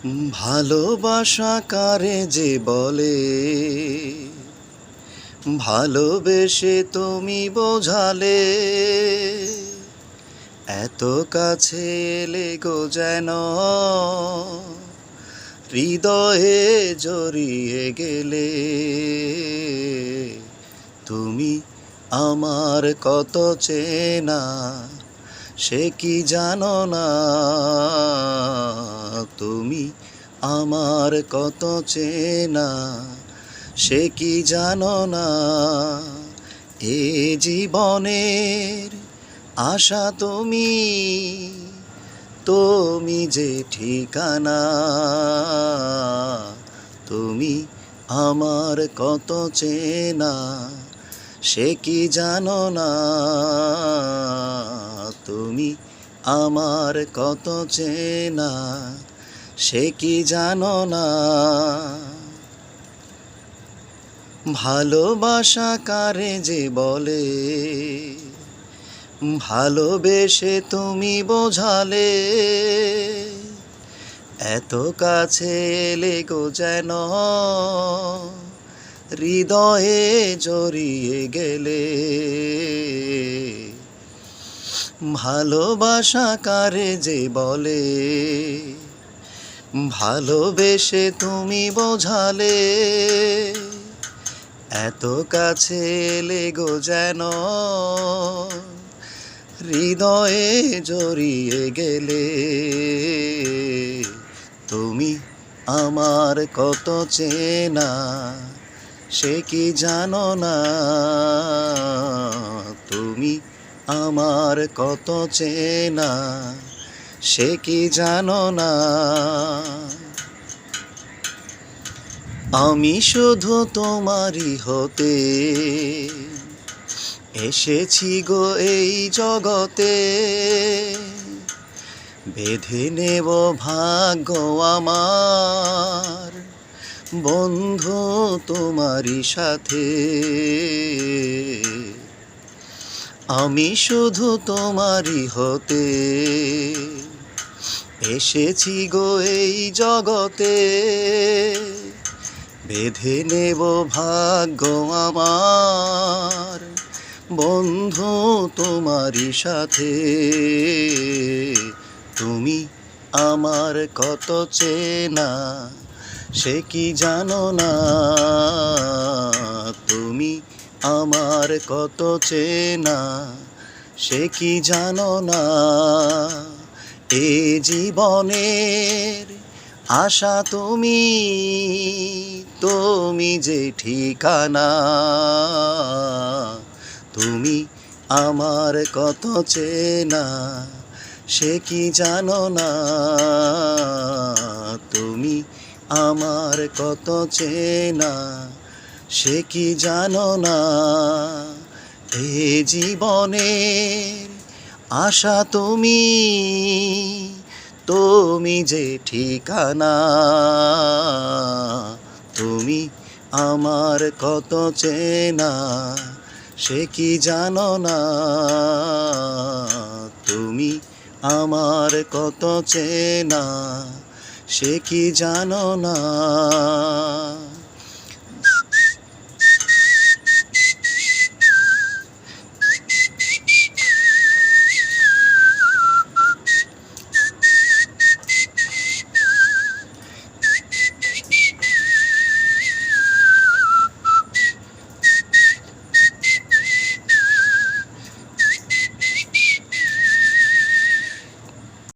ভালোবাসা কারে যে বলে, ভালোবেসে তুমি বোঝালে, এত কাছে এলে গো যেন হৃদয়ে জড়িয়ে গেলে। তুমি আমার কত চেনা সে কি জানো না, তুমি আমার কত চেনা সে কি জানো না। এ জীবনের আশা তুমি, তুমি যে ঠিকানা, তুমি আমার কত চেনা সে কি জানো না, তুমি আমার কত চেনা সে কি জানো না। ভালোবাসা কারে যে বলে, ভালোবেসে তুমি বোঝালে, এত কাছে এলে গো যেন হৃদয়ে জড়িয়ে গেলে। ভালোবাসা কারে যে বলে, ভালোবেসে তুমি বোঝালে, এত কাছে এলে গো যেন হৃদয়ে জড়িয়ে গেলে। তুমি আমার কত চেনা সে কি জানো না, তুমি আমার কত চেনা সে কি জানো না। আমি শুধু তোমারই হতে এসেছি গো এই জগতে, বেঁধে নেব ভাগ্য আমার বন্ধু তোমারই সাথে। আমি শুধু তোমারই হতে এসেছি গো এই জগতে, বেঁধে নেব ভাগ্য আমার বন্ধু তোমারই সাথে। তুমি আমার কত চেনা সে কি জানো না, তুমি আমার কত চেনা সে কি জানো না। এ জীবনের আশা তুমি, তুমি যে ঠিকানা, তুমি আমার কত চেনা সে কি জানো না, তুমি আমার কত চেনা সে কি জানো না। এ জীবনের আশা তুমি, তুমি যে ঠিকানা, তুমি আমার কত চেনা সে কি জানো না, তুমি আমার কত চেনা সে কি জানো না।